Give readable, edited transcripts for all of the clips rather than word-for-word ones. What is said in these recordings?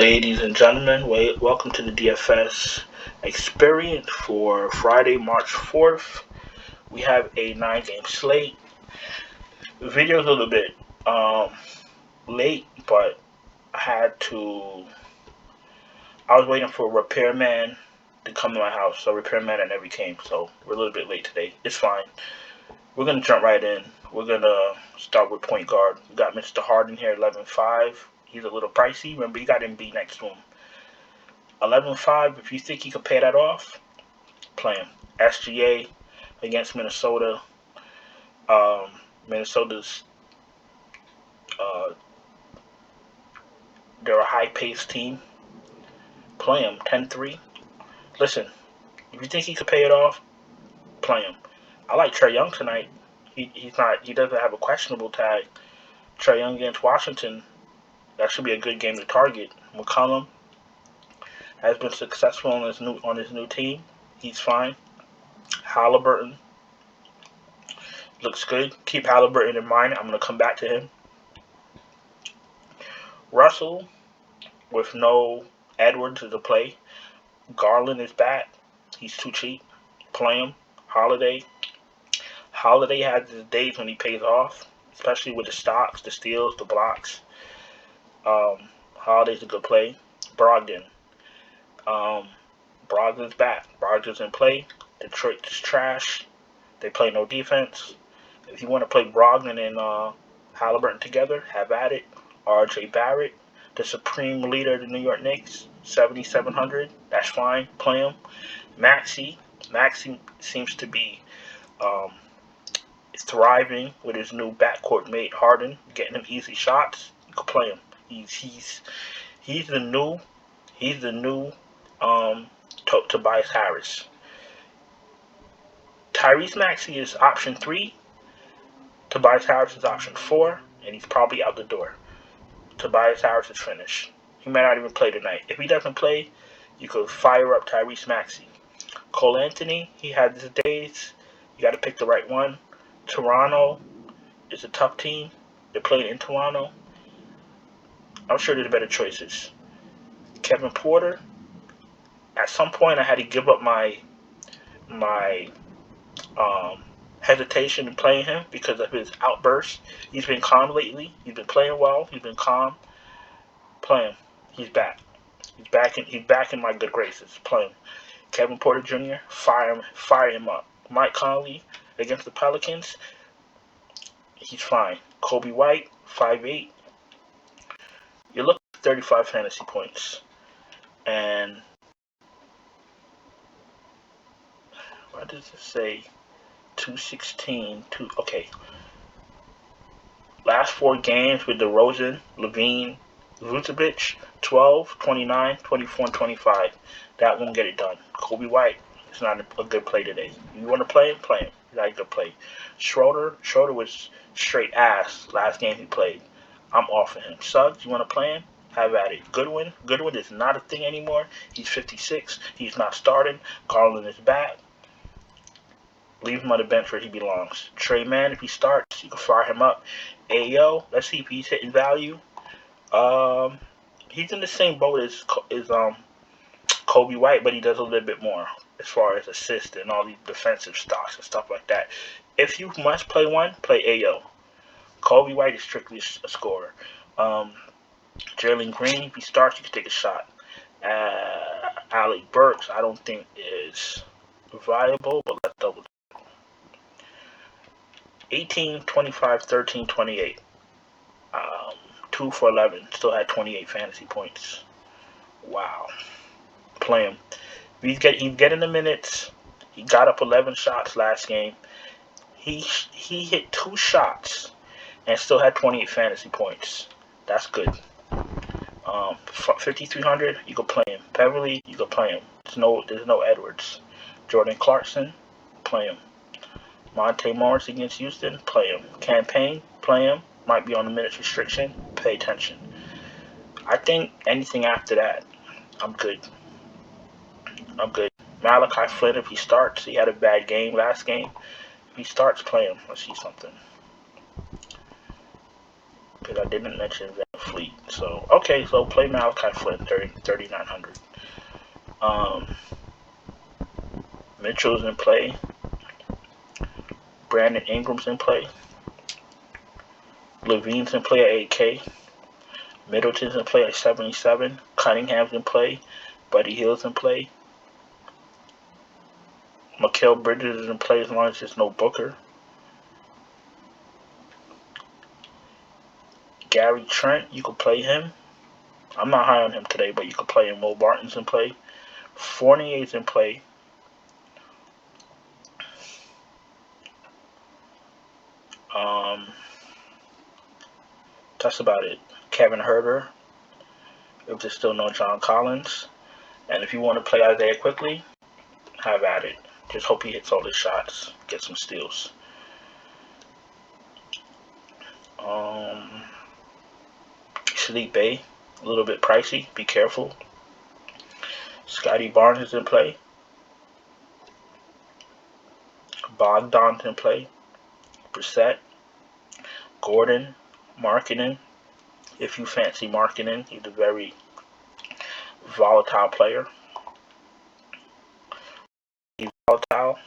Ladies and gentlemen, welcome to the DFS experience for Friday, March 4th. We have a 9-game slate. The video's a little bit late, but I was waiting for a repairman to come to my house, so repairman never came, so we're a little bit late today. It's fine. We're going to jump right in. We're going to start with point guard. We got Mr. Harden here, 11.5. He's a little pricey. Remember, you got Embiid next to him. 11.5, if you think you can pay that off, play him. SGA against Minnesota. Minnesota's they're a high-paced team. Play him. 10-3. Listen, if you think he could pay it off, play him. I like Trae Young tonight. He doesn't have a questionable tag. Trae Young against Washington. That should be a good game to target. McCollum has been successful on his new team. He's fine. Halliburton looks good. Keep Halliburton in mind. I'm going to come back to him. Russell with no Edwards to play. Garland is back. He's too cheap. Play him. Holiday has his days when he pays off, especially with the stocks, the steals, the blocks. Holiday's a good play. Brogdon. Brogdon's back. Brogdon's in play. Detroit's trash. They play no defense. If you want to play Brogdon and Halliburton together, have at it. R.J. Barrett, the supreme leader of the New York Knicks, 7,700. That's fine. Play him. Maxey seems to be thriving with his new backcourt mate Harden, getting him easy shots. You can play him. He's the new Tobias Harris. Tyrese Maxey is option 3. Tobias Harris is option 4, and he's probably out the door. Tobias Harris is finished. He might not even play tonight. If he doesn't play, you could fire up Tyrese Maxey. Cole Anthony, he had his days. You got to pick the right one. Toronto is a tough team. They're playing in Toronto. I'm sure there's better choices. Kevin Porter. At some point, I had to give up my hesitation in playing him because of his outbursts. He's been calm lately. He's been playing well. He's been calm. Play him. He's back. He's back in my good graces. Play him. Kevin Porter Jr. Fire him up. Mike Conley against the Pelicans. He's fine. Kobe White, 5'8". You're looking at 35 fantasy points. And what does it say? 216. Okay. Last 4 games with DeRozan, Levine, Vucevic, 12, 29, 24, and 25. That won't get it done. Kobe White is not a good play today. You want to play him? Play him. He's not a good play. Schroeder was straight ass last game he played. I'm off of him. Suggs, you want to play him? Have at it. Goodwin is not a thing anymore. He's 56. He's not starting. Garland is back. Leave him on the bench where he belongs. Trey Mann, if he starts, you can fire him up. Ayo, let's see if he's hitting value. He's in the same boat as Kobe White, but he does a little bit more as far as assists and all these defensive stocks and stuff like that. If you must play one, play Ayo. Kobe White is strictly a scorer. Jalen Green, if he starts, you can take a shot. Alec Burks, I don't think is viable, but let's double check. 18, 25, 13, 28. 2 for 11. Still had 28 fantasy points. Wow. Play him. He's getting the minutes. He got up 11 shots last game. He hit 2 shots and still had 28 fantasy points. That's good. 5,300, you can play him. Beverly, you can play him. There's no Edwards. Jordan Clarkson, play him. Monte Morris against Houston, play him. Campaign, play him. Might be on the minutes restriction. Pay attention. I think anything after that, I'm good. Malachi Flynn, if he starts, he had a bad game last game. If he starts, play him. Let's see something. because I didn't mention Van Fleet. So, okay, so play Malachi Flynn, 3,900. Mitchell's in play. Brandon Ingram's in play. Levine's in play at 8K. Middleton's in play at 77. Cunningham's in play. Buddy Hield's in play. Mikal Bridges is in play as long as there's no Booker. Gary Trent, you can play him. I'm not high on him today, but you can play him. Mo Barton's in play. Fournier's in play. That's about it. Kevin Huerter, if there's still no John Collins. And if you want to play Isaiah quickly, have at it. Just hope he hits all his shots. Get some steals. Sadiq Bey, a little bit pricey. Be careful. Scotty Barnes is in play. Bogdan's in play. Brissett. Gordon. Markkanen. If you fancy Markkanen, he's a very volatile player. He's volatile.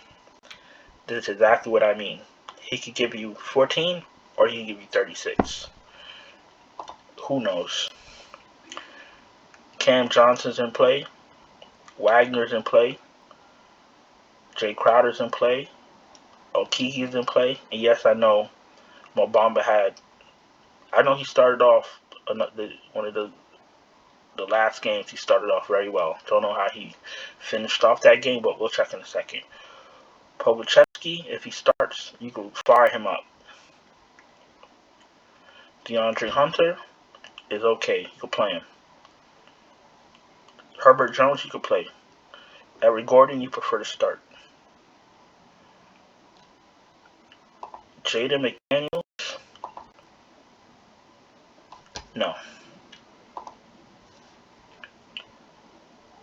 This is exactly what I mean. He could give you 14 or he can give you 36. Who knows? Cam Johnson's in play. Wagner's in play. Jay Crowder's in play. Okiki's in play. And yes, I know Mo Bamba I know he started off one of the last games. He started off very well. Don't know how he finished off that game, but we'll check in a second. Povachevsky, if he starts, you can fire him up. DeAndre Hunter is okay. You can play him. Herbert Jones, you can play. Eric Gordon, you prefer to start. Jaden McDaniels, no.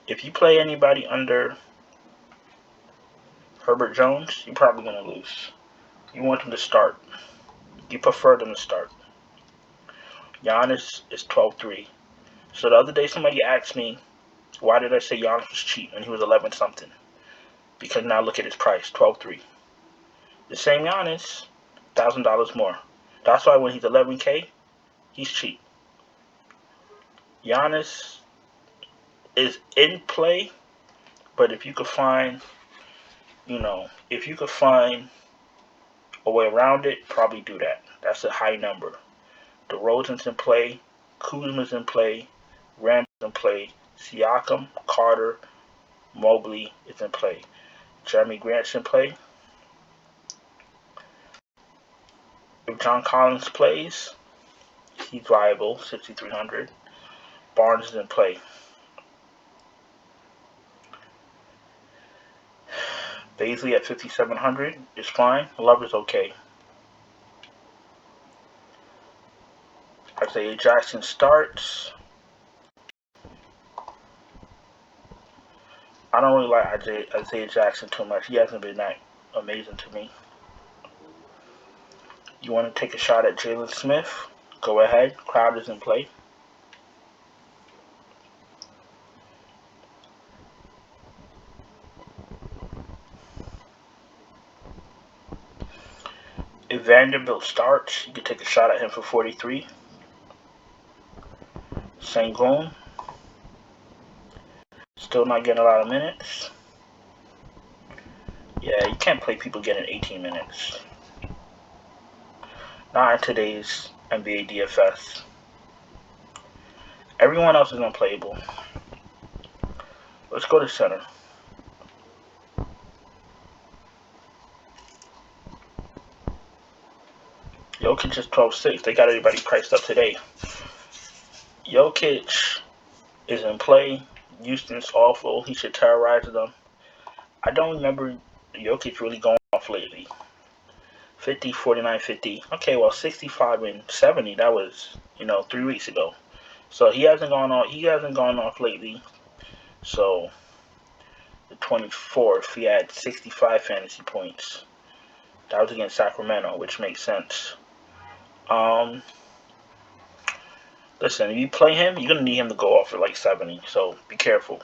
If you play anybody under Herbert Jones, you're probably going to lose. You want them to start. You prefer them to start. Giannis is 12-3. So the other day somebody asked me, why did I say Giannis was cheap and he was 11 something? Because now look at his price, 12-3. The same Giannis, $1,000 more. That's why when he's 11K, he's cheap. Giannis is in play, but if you could find, if you could find a way around it, probably do that. That's a high number. DeRozan's in play, Kuzma's in play, Randle's in play, Siakam, Carter, Mobley is in play. Jeremy Grant's in play. If John Collins plays, he's viable, 6,300. Barnes is in play. Baisley at 5,700 is fine. Love is okay. Isaiah Jackson starts. I don't really like Isaiah Jackson too much. He hasn't been that amazing to me. You want to take a shot at Jalen Smith? Go ahead. Crowder's in play. If Vanderbilt starts, you can take a shot at him for 43. Sengun, still not getting a lot of minutes. Yeah, you can't play people getting 18 minutes. Not in today's NBA DFS. Everyone else is unplayable. Let's go to center. Jokic is 12-6. They got everybody priced up today. Jokic is in play. Houston's awful. He should terrorize them. I don't remember Jokic really going off lately. 50, 49, 50. Okay, well, 65 and 70. That was, 3 weeks ago. So he hasn't gone off lately. So the 24th, he had 65 fantasy points. That was against Sacramento, which makes sense. Listen, if you play him, you're gonna need him to go off at like 70. So be careful.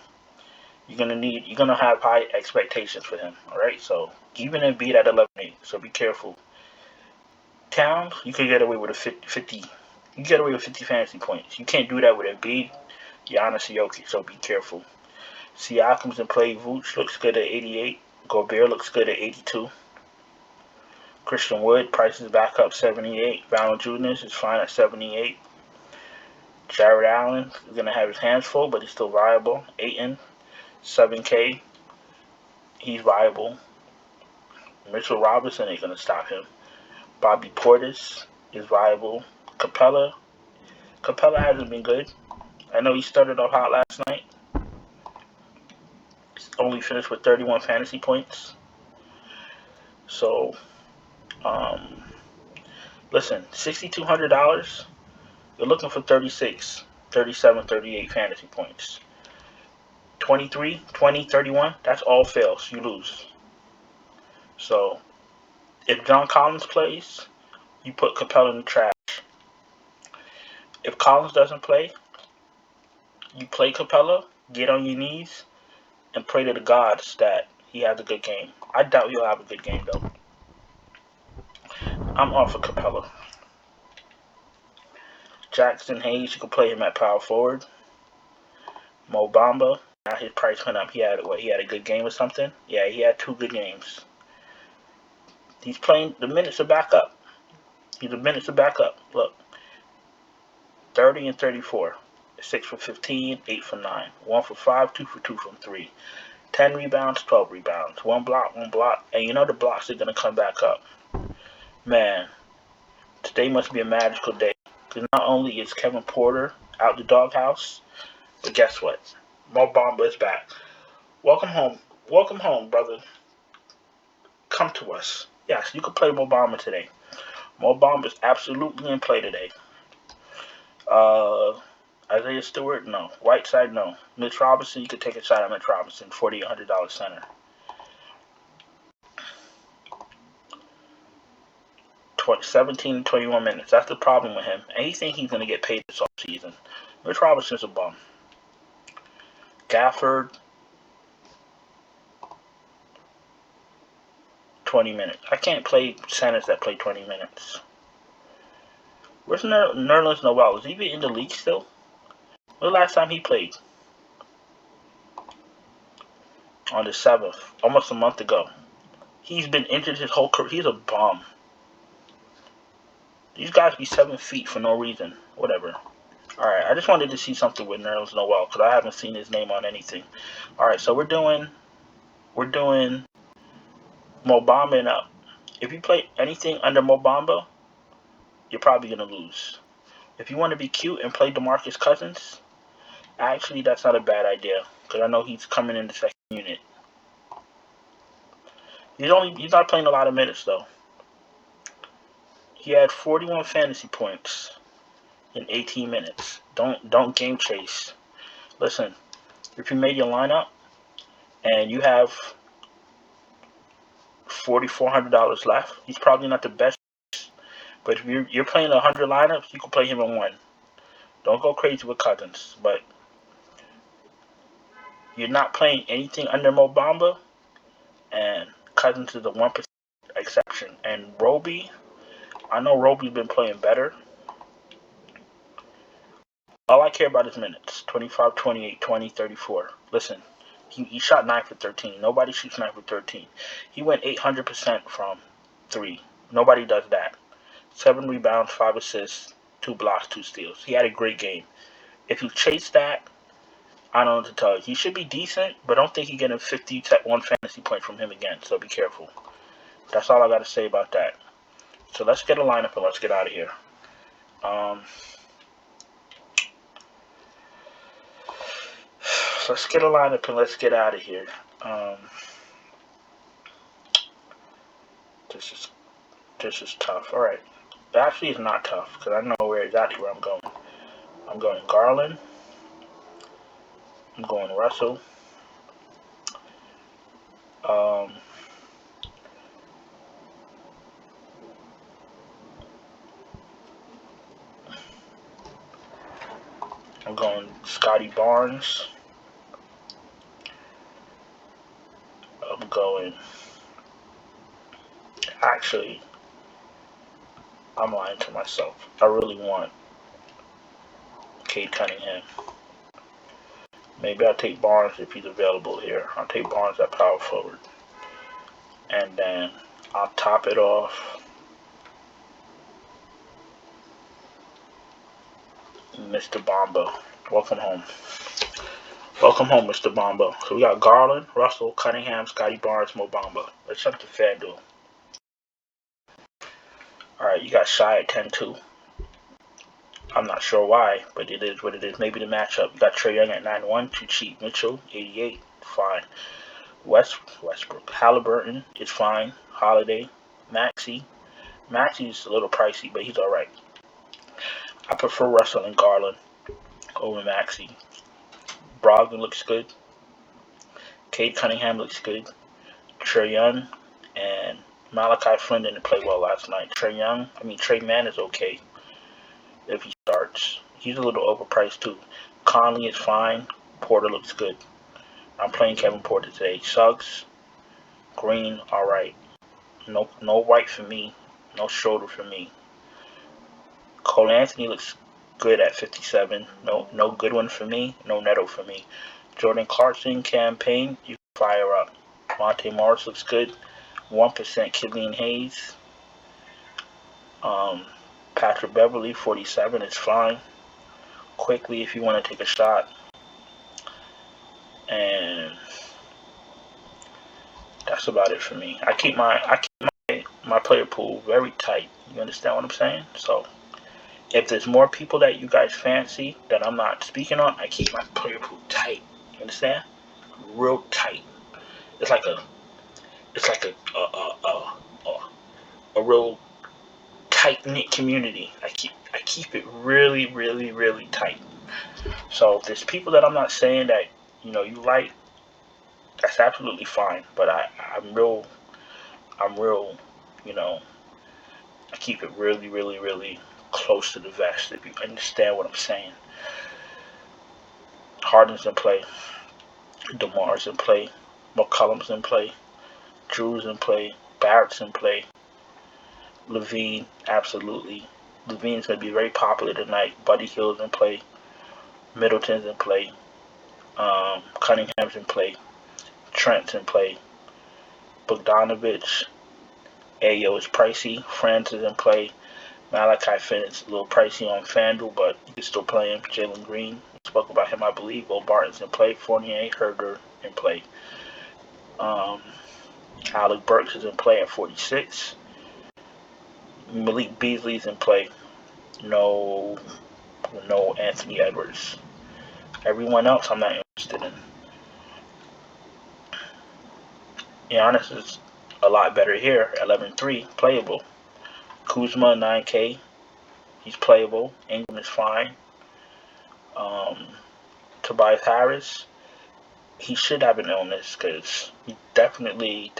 You're gonna have high expectations for him. All right. So even Embiid at 11-8. So be careful. Towns, you could get away with a 50. You get away with 50 fantasy points. You can't do that with Embiid, Giannis, Jokic. So be careful. Siakam's in play. Vooch looks good at 88. Gobert looks good at 82. Christian Wood, price is back up 78. Valanciunas is fine at 78. Jared Allen is going to have his hands full, but he's still viable. Ayton, 7K. He's viable. Mitchell Robinson ain't going to stop him. Bobby Portis is viable. Capella hasn't been good. I know he started off hot last night. He's only finished with 31 fantasy points. So, listen, $6,200. You're looking for 36, 37, 38 fantasy points. 23, 20, 31, that's all fails. You lose. So, if John Collins plays, you put Capella in the trash. If Collins doesn't play, you play Capella, get on your knees, and pray to the gods that he has a good game. I doubt he'll have a good game, though. I'm off of Capella. Jackson Hayes, you can play him at power forward. Mo Bamba, now his price went up. He had a good game or something? Yeah, he had 2 good games. He's playing, the minutes are back up. Look, 30 and 34. 6 for 15, 8 for 9. 1 for 5, 2 for 2 from 3. 10 rebounds, 12 rebounds. 1 block. And you know the blocks are going to come back up. Man, today must be a magical day. Because not only is Kevin Porter out the doghouse, but guess what? Mo Bamba is back. Welcome home, brother. Come to us. Yes, you can play Mo Bamba today. Mo Bamba is absolutely in play today. Isaiah Stewart, no. Whiteside, no. Mitch Robinson, you could take a shot at Mitch Robinson, $4,800 center. 17 to 21 minutes. That's the problem with him. And he thinks he's going to get paid this offseason. Mitch Robinson's a bum. Gafford, 20 minutes. I can't play centers that play 20 minutes. Where's Nerlens Noel? Is he even in the league still? When was the last time he played? On the 7th. Almost a month ago. He's been injured his whole career. He's a bum. These guys be 7 feet for no reason. Whatever. Alright, I just wanted to see something with Nerlens Noel because I haven't seen his name on anything. Alright, so we're doing Mo Bamba and up. If you play anything under Mo Bamba, you're probably going to lose. If you want to be cute and play DeMarcus Cousins, actually that's not a bad idea because I know he's coming in the second unit. He's not playing a lot of minutes though. He had 41 fantasy points in 18 minutes. Don't game chase. Listen, if you made your lineup and you have $4,400 left, he's probably not the best. But if you're playing 100 lineups, you can play him in 1. Don't go crazy with Cousins. But you're not playing anything under Mo Bamba, and Cousins is a 1% exception. And Roby, I know Roby's been playing better. All I care about is minutes. 25, 28, 20, 34. Listen, he shot 9 for 13. Nobody shoots 9 for 13. He went 800% from 3. Nobody does that. 7 rebounds, 5 assists, 2 blocks, 2 steals. He had a great game. If you chase that, I don't know what to tell you. He should be decent, but don't think you're getting 51 fantasy point from him again, so be careful. That's all I got to say about that. So let's get a lineup and let's get out of here. Let's get a lineup and let's get out of here. This is tough. All right. Actually, it's not tough because I know exactly where I'm going. I'm going Garland. I'm going Russell. going Scotty Barnes. I'm going, actually, I'm lying to myself. I really want Cade Cunningham. Maybe I'll take Barnes if he's available here. I'll take Barnes at power forward. And then I'll top it off. Mr. Bomba. Welcome home. Welcome home, Mr. Bomba. So we got Garland, Russell, Cunningham, Scotty Barnes, Mo Bamba. Let's jump to FanDuel. Alright, you got Shy at 10-2. I'm not sure why, but it is what it is. Maybe the matchup. You got Trae Young at 9-1, too cheap. Mitchell, 88, fine. Westbrook. Halliburton is fine. Holiday. Maxi's a little pricey, but he's alright. I prefer Russell and Garland over Maxey. Brogdon looks good. Cade Cunningham looks good. Trae Young and Malachi Flynn didn't play well last night. Trey Mann is okay if he starts. He's a little overpriced too. Conley is fine. Porter looks good. I'm playing Kevin Porter today. Suggs, Green, alright. No White for me. No Schroeder for me. Cole Anthony looks good at 57. No Goodwin for me. No Neto for me. Jordan Clarkson campaign, you can fire up. Monte Morris looks good. 1% Killian Hayes. Patrick Beverly, 47 is fine. Quickly if you want to take a shot. And that's about it for me. I keep my player pool very tight. You understand what I'm saying? So if there's more people that you guys fancy that I'm not speaking on, I keep my player pool tight. You understand? Real tight. It's like a real tight-knit community. I keep it really, really, really tight. So if there's people that I'm not saying that you like, that's absolutely fine. But I'm real. I keep it really, really, really close to the vest. If you understand what I'm saying. Harden's in play. DeMar's in play. McCollum's in play. Drew's in play. Barrett's in play. Levine, absolutely. Levine's going to be very popular tonight. Buddy Hield's in play. Middleton's in play. Cunningham's in play. Trent's in play. Bogdanovich. Ayo is pricey. Franz is in play. Malachi Flynn is a little pricey on FanDuel, but you can still play him. Jalen Green, we spoke about him, I believe. Will Barton's in play. Fournier, Herder in play. Alec Burks is in play at 46. Malik Beasley's in play. No Anthony Edwards. Everyone else I'm not interested in. Giannis is a lot better here. 11-3, playable. Kuzma, 9K. He's playable. Ingram is fine. Tobias Harris, he should have an illness because he's definitely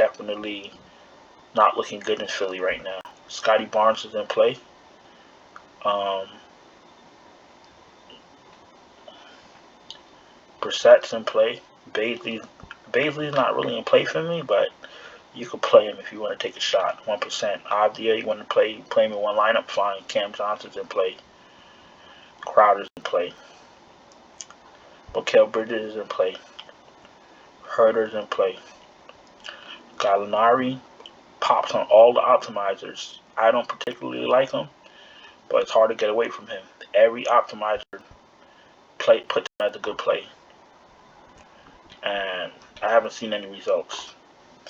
not looking good in Philly right now. Scotty Barnes is in play. Brissett's in play. Baisley's not really in play for me, but you could play him if you want to take a shot. 1%. Obvia, you want to play him in one lineup, fine. Cam Johnson's in play. Crowder's in play. Mikal Bridges is in play. Herder's in play. Gallinari pops on all the optimizers. I don't particularly like him, but it's hard to get away from him. Every optimizer puts him as a good play. And I haven't seen any results.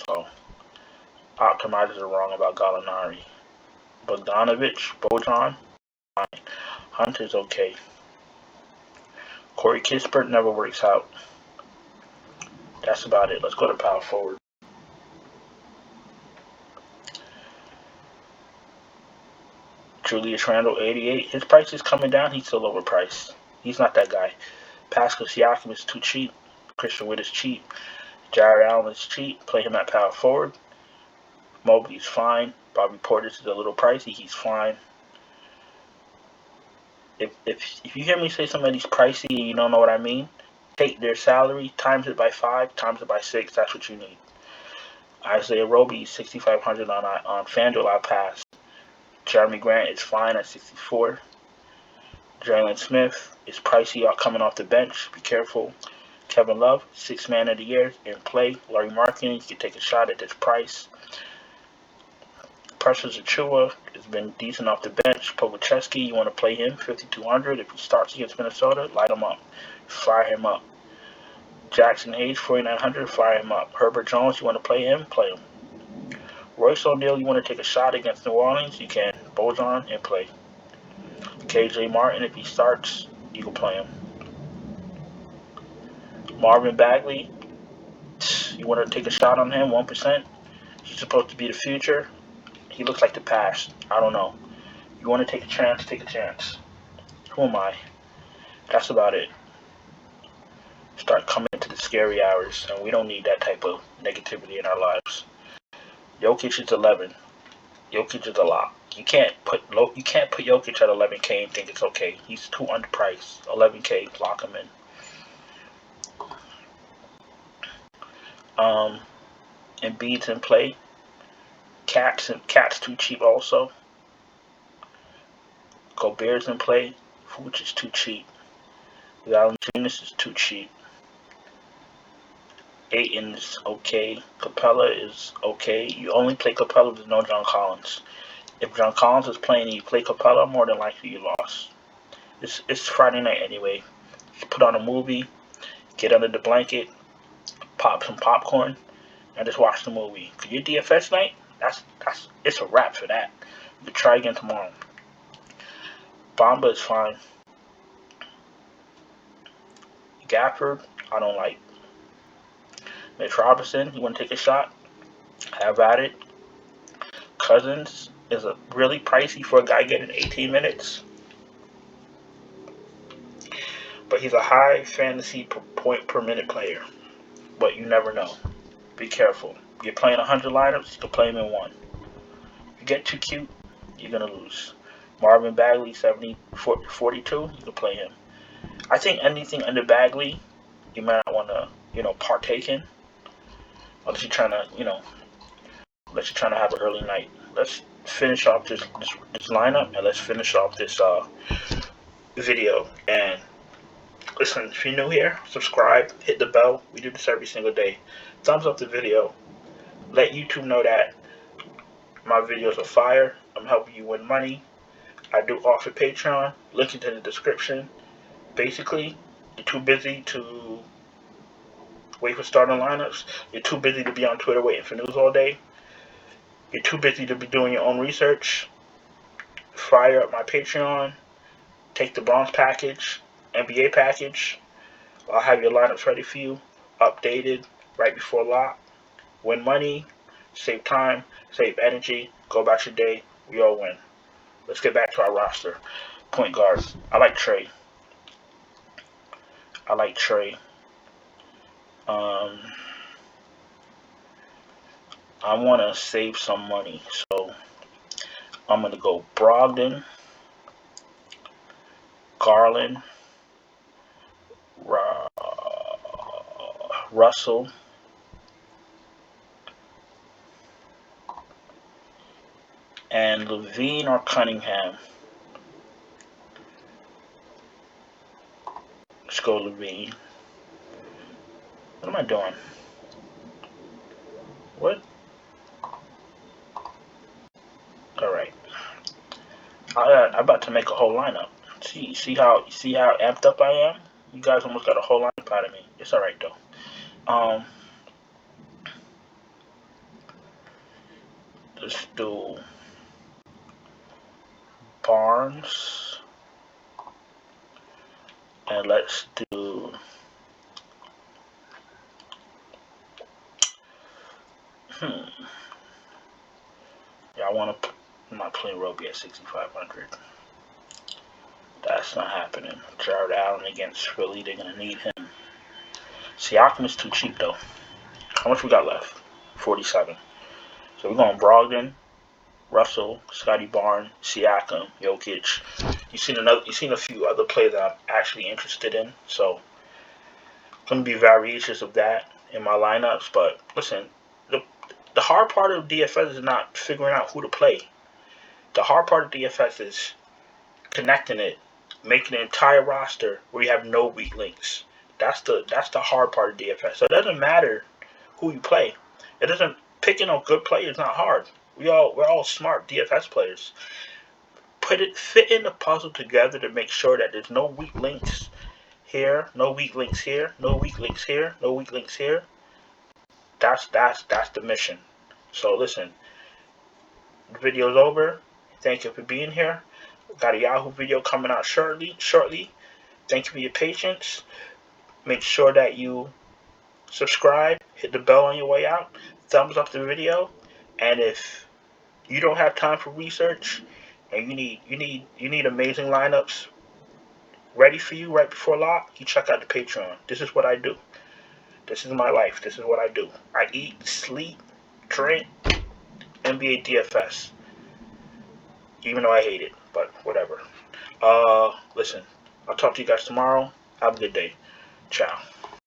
So optimizers are wrong about Gallinari. Bogdanovich, Bojan, fine. Hunter's okay. Corey Kispert never works out. That's about it. Let's go to power forward. Julius Randle, 88. His price is coming down. He's still overpriced. He's not that guy. Pascal Siakam is too cheap. Christian Wood is cheap. Jared Allen is cheap. Play him at power forward. Mobley's fine. Bobby Portis is a little pricey. He's fine. If you hear me say somebody's pricey and you don't know what I mean, take their salary, times it by 5, times it by 6. That's what you need. Isaiah Roby, 6,500 on FanDuel. I'll pass. Jeremy Grant is fine at 64. Jalen Smith is pricey coming off the bench. Be careful. Kevin Love, 6th man of the year in play. Larry Markin, you can take a shot at this price. Precious Achua has been decent off the bench. Pogocheski, you want to play him, 5,200. If he starts against Minnesota, light him up. Fire him up. Jackson Hayes, 4,900. Fire him up. Herbert Jones, you want to play him? Play him. Royce O'Neal, you want to take a shot against New Orleans? You can. Bojan and play. KJ Martin, if he starts, you can play him. Marvin Bagley, you want to take a shot on him, 1%. He's supposed to be the future. He looks like the past. I don't know. You want to take a chance, take a chance. Who am I? That's about it. Start coming into the scary hours, and we don't need that type of negativity in our lives. Jokic is 11. Jokic is a lot. You can't put Jokic at 11K and think it's okay. He's too underpriced. 11K, lock him in. Embiid's in play. Cat's too cheap also. Gobert's in play. Vooch is too cheap. Valanciunas is too cheap. Ayton is okay. Capella is okay. You only play Capella with no John Collins. If John Collins is playing and you play Capella, more than likely you lost. It's Friday night anyway. You put on a movie, get under the blanket, pop some popcorn, and just watch the movie. For your DFS night, it's a wrap for that. You can try again tomorrow. Bamba is fine. Gafford, I don't like. Mitch Robinson, you want to take a shot? Have at it. Cousins is a really pricey for a guy getting 18 minutes. But he's a high fantasy point per minute player. But you never know. Be careful. You're playing 100 lineups, you can play him in one. If you get too cute, you're going to lose. Marvin Bagley, 42, you can play him. I think anything under Bagley, you might not want to, partake in. Unless you're trying to, have an early night. Let's finish off this lineup, and let's finish off this video. And listen, if you're new here, subscribe, hit the bell. We do this every single day. Thumbs up the video. Let YouTube know that my videos are fire. I'm helping you win money. I do offer Patreon. Link is in the description. Basically, you're too busy to wait for starting lineups. You're too busy to be on Twitter waiting for news all day. You're too busy to be doing your own research. Fire up my Patreon. Take the bronze package, NBA package. I'll have your lineups ready for you, updated right before lock. Win money, save time, save energy, go about your day. We all win. Let's get back to our roster. Point guards. I like Trey. I want to save some money, so I'm going to go Brogdon, Garland, Russell, and Levine or Cunningham. Let's go Levine. What am I doing? What? Alright. I'm about to make a whole lineup. See how amped up I am? You guys almost got a whole lineup out of me. It's alright though. Let's do Barnes. And let's do I'm not playing Roby at 6,500. That's not happening. Jared Allen against Philly, they're gonna need him. Siakam is too cheap though. How much we got left? 47. So we're going Brogdon, Russell, Scotty Barnes, Siakam, Jokic, You've seen a few other plays that I'm actually interested in. So going to be variations of that in my lineups. But listen, the hard part of DFS is not figuring out who to play. The hard part of DFS is connecting it, making an entire roster where you have no weak links. That's the hard part of DFS. So it doesn't matter who you play. It doesn't picking a good player is not hard. We're all smart DFS players. Fit in the puzzle together to make sure that there's no weak links here, no weak links here, no weak links here, no weak links here. That's the mission. So listen, the video's over. Thank you for being here. Got a Yahoo video coming out shortly. Thank you for your patience. Make sure that you subscribe, hit the bell on your way out, thumbs up the video, and if you don't have time for research and you need amazing lineups ready for you right before lock, you check out the Patreon. This is what I do. This is my life. This is what I do. I eat, sleep, drink, NBA DFS. Even though I hate it, but whatever. Listen, I'll talk to you guys tomorrow. Have a good day. Ciao.